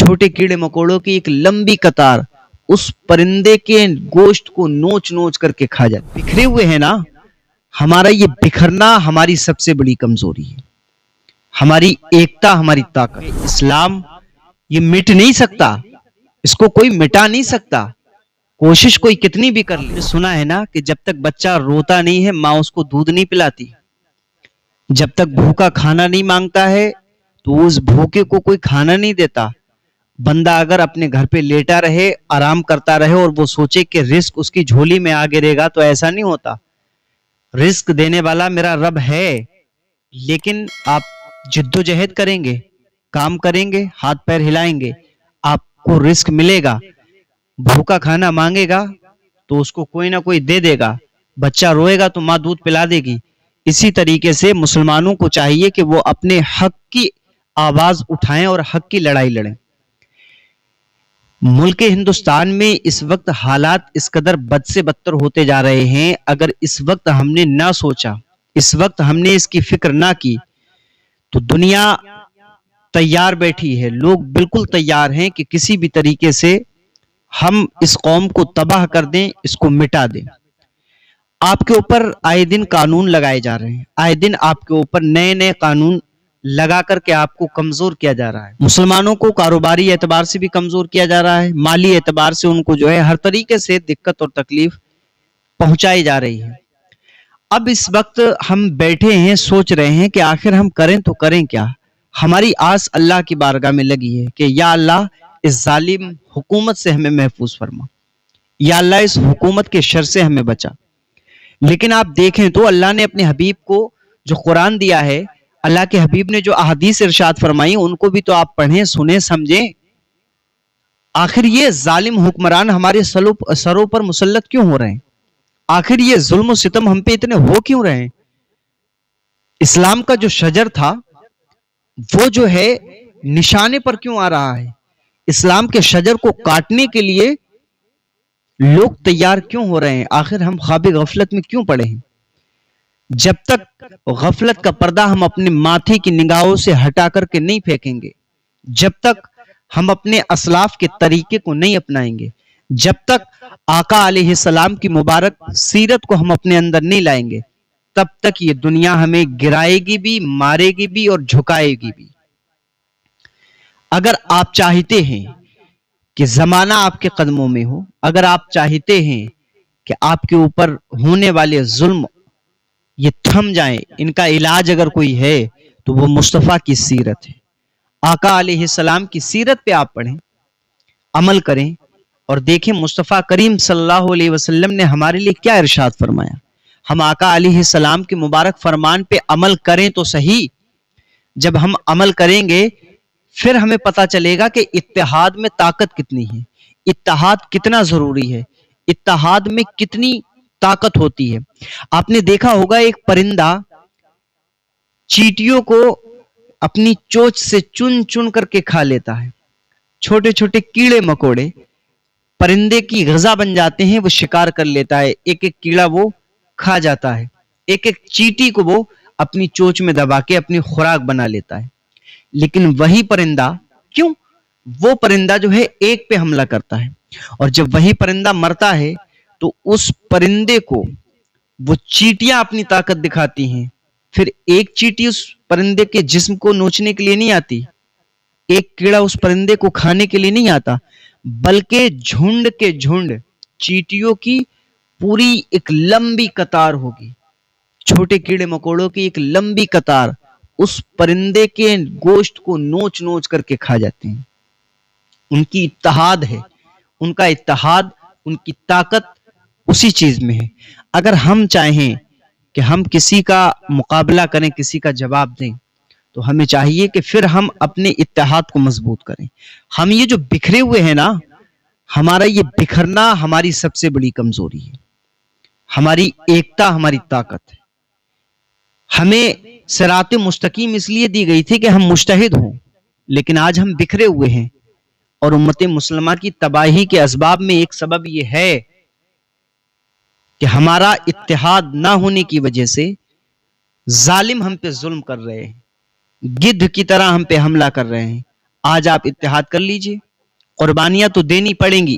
چھوٹے کیڑے مکوڑوں کی ایک لمبی قطار اس پرندے کے گوشت کو نوچ نوچ کر کے کھا جاتی. بکھرے ہوئے ہیں نا. ہمارا یہ بکھرنا ہماری سب سے بڑی کمزوری ہے. ہماری ایکتا ہماری طاقت. اسلام یہ مٹ نہیں سکتا, اس کو کوئی مٹا نہیں سکتا, کوشش کوئی کتنی بھی کر لے. سنا ہے نا کہ جب تک بچہ روتا نہیں ہے ماں اس کو دودھ نہیں پلاتی. جب تک بھوکا کھانا نہیں مانگتا ہے تو اس بھوکے کو کوئی کھانا نہیں دیتا. بندہ اگر اپنے گھر پہ لیٹا رہے, آرام کرتا رہے اور وہ سوچے کہ رزق اس کی جھولی میں آ گرے گا, تو ایسا نہیں ہوتا. رزق دینے والا میرا رب ہے, لیکن آپ جد و جہد کریں گے, کام کریں گے, ہاتھ پیر ہلائیں گے, آپ کو رزق ملے گا. بھوکا کھانا مانگے گا تو اس کو کوئی نہ کوئی دے دے گا. بچہ روئے گا تو ماں دودھ پلا دے گی. اسی طریقے سے مسلمانوں کو چاہیے کہ وہ اپنے حق کی آواز اٹھائیں اور حق کی لڑائی لڑیں. ملک ہندوستان میں اس وقت حالات اس قدر بد سے بدتر ہوتے جا رہے ہیں. اگر اس وقت ہم نے نہ سوچا, اس وقت ہم نے اس کی فکر نہ کی, تو دنیا تیار بیٹھی ہے. لوگ بالکل تیار ہیں کہ کسی بھی طریقے سے ہم اس قوم کو تباہ کر دیں, اس کو مٹا دیں. آپ کے اوپر آئے دن قانون لگائے جا رہے ہیں, آئے دن آپ کے اوپر نئے نئے قانون لگا کر کے آپ کو کمزور کیا جا رہا ہے. مسلمانوں کو کاروباری اعتبار سے بھی کمزور کیا جا رہا ہے, مالی اعتبار سے ان کو جو ہے ہر طریقے سے دقت اور تکلیف پہنچائی جا رہی ہے. اب اس وقت ہم بیٹھے ہیں, سوچ رہے ہیں کہ آخر ہم کریں تو کریں کیا. ہماری آس اللہ کی بارگاہ میں لگی ہے کہ یا اللہ اس ظالم حکومت سے ہمیں محفوظ فرما, یا اللہ اس حکومت کے شر سے ہمیں بچا. لیکن آپ دیکھیں تو اللہ نے اپنے حبیب کو جو قرآن دیا ہے, اللہ کے حبیب نے جو احادیث ارشاد فرمائی, ان کو بھی تو آپ پڑھیں, سنیں, سمجھیں. آخر یہ ظالم حکمران ہمارے سروں پر مسلط کیوں ہو رہے ہیں؟ آخر یہ ظلم و ستم ہم پہ اتنے ہو کیوں رہے ہیں؟ اسلام کا جو شجر تھا وہ جو ہے نشانے پر کیوں آ رہا ہے؟ اسلام کے شجر کو کاٹنے کے لیے لوگ تیار کیوں ہو رہے ہیں؟ آخر ہم خواب غفلت میں کیوں پڑے ہیں؟ جب تک غفلت کا پردہ ہم اپنے ماتھے کی نگاہوں سے ہٹا کر کے نہیں پھینکیں گے, جب تک ہم اپنے اسلاف کے طریقے کو نہیں اپنائیں گے, جب تک آقا علیہ السلام کی مبارک سیرت کو ہم اپنے اندر نہیں لائیں گے, تب تک یہ دنیا ہمیں گرائے گی بھی, مارے گی بھی اور جھکائے گی بھی. اگر آپ چاہتے ہیں کہ زمانہ آپ کے قدموں میں ہو, اگر آپ چاہتے ہیں کہ آپ کے اوپر ہونے والے ظلم یہ تھم جائیں, ان کا علاج اگر کوئی ہے تو وہ مصطفیٰ کی سیرت ہے. آقا علیہ السلام کی سیرت پہ آپ پڑھیں, عمل کریں, اور دیکھیں مصطفیٰ کریم صلی اللہ علیہ وسلم نے ہمارے لیے کیا ارشاد فرمایا. ہم آقا علیہ السلام کے مبارک فرمان پہ عمل کریں تو صحیح. جب ہم عمل کریں گے پھر ہمیں پتا چلے گا کہ اتحاد میں طاقت کتنی ہے, اتحاد کتنا ضروری ہے, اتحاد میں کتنی طاقت ہوتی ہے. آپ نے دیکھا ہوگا ایک پرندہ چیٹیوں کو اپنی چونچ سے چن چن کر کے کھا لیتا ہے. چھوٹے چھوٹے کیڑے مکوڑے پرندے کی غذا بن جاتے ہیں, وہ شکار کر لیتا ہے, ایک ایک کیڑا وہ کھا جاتا ہے, ایک ایک چیٹی کو وہ اپنی چونچ میں دبا کے اپنی خوراک بنا لیتا ہے. لیکن وہی پرندہ, کیوں؟ وہ پرندہ جو ہے ایک پہ حملہ کرتا ہے, اور جب وہی پرندہ مرتا ہے تو اس پرندے کو وہ چیٹیاں اپنی طاقت دکھاتی ہیں. پھر ایک چیٹی اس پرندے کے جسم کو نوچنے کے لیے نہیں آتی, ایک کیڑا اس پرندے کو کھانے کے لیے نہیں آتا, بلکہ جھنڈ کے جھنڈ چیٹیوں کی پوری ایک لمبی قطار ہوگی, چھوٹے کیڑے مکوڑوں کی ایک لمبی قطار اس پرندے کے گوشت کو نوچ نوچ کر کے کھا جاتے ہیں. ان کی اتحاد ہے, ان کا اتحاد, ان کی طاقت اسی چیز میں ہے. اگر ہم چاہیں کہ ہم کسی کا مقابلہ کریں, کسی کا جواب دیں, تو ہمیں چاہیے کہ پھر ہم اپنے اتحاد کو مضبوط کریں. ہم یہ جو بکھرے ہوئے ہیں نا, ہمارا یہ بکھرنا ہماری سب سے بڑی کمزوری ہے. ہماری ایکتا ہماری طاقت ہے. ہمیں صراط مستقیم اس لیے دی گئی تھی کہ ہم مجتہد ہوں, لیکن آج ہم بکھرے ہوئے ہیں, اور امت مسلمہ کی تباہی کے اسباب میں ایک سبب یہ ہے کہ ہمارا اتحاد نہ ہونے کی وجہ سے ظالم ہم پہ ظلم کر رہے ہیں, گدھ کی طرح ہم پہ حملہ کر رہے ہیں, آج آپ اتحاد کر لیجئے، قربانیاں تو دینی پڑیں گی،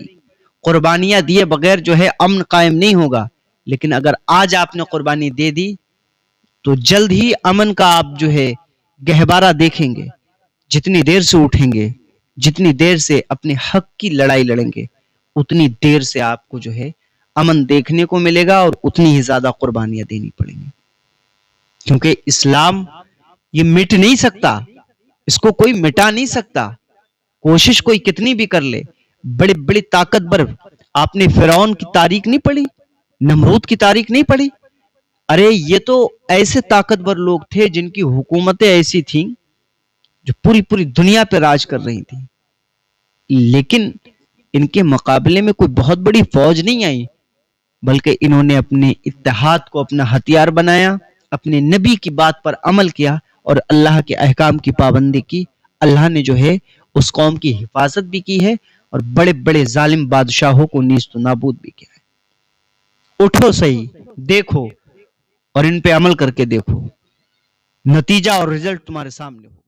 قربانیاں دیے بغیر جو ہے امن قائم نہیں ہوگا، لیکن اگر آج آپ نے قربانی دے دی تو جلد ہی امن کا آپ جو ہے گہوارہ دیکھیں گے۔ جتنی دیر سے اٹھیں گے، جتنی دیر سے اپنے حق کی لڑائی لڑیں گے، اتنی دیر سے آپ کو جو ہے امن دیکھنے کو ملے گا اور اتنی ہی زیادہ قربانیاں دینی پڑیں گی، کیونکہ اسلام یہ مٹ نہیں سکتا، اس کو کوئی مٹا نہیں سکتا، کوشش کوئی کتنی بھی کر لے۔ بڑی بڑی طاقتور، آپ نے فرعون کی تاریخ نہیں پڑھی، نمرود کی تاریخ نہیں پڑھی؟ ارے یہ تو ایسے طاقتور لوگ تھے جن کی حکومتیں ایسی تھیں جو پوری پوری دنیا پہ راج کر رہی تھیں، لیکن ان کے مقابلے میں کوئی بہت بڑی فوج نہیں آئی، بلکہ انہوں نے اپنے اتحاد کو اپنا ہتھیار بنایا، اپنے نبی کی بات پر عمل کیا اور اللہ کے احکام کی پابندی کی۔ اللہ نے جو ہے اس قوم کی حفاظت بھی کی ہے اور بڑے بڑے ظالم بادشاہوں کو نیست و نابود بھی کیا ہے۔ اٹھو صحیح، دیکھو اور ان پہ عمل کر کے دیکھو، نتیجہ اور رزلٹ تمہارے سامنے ہو۔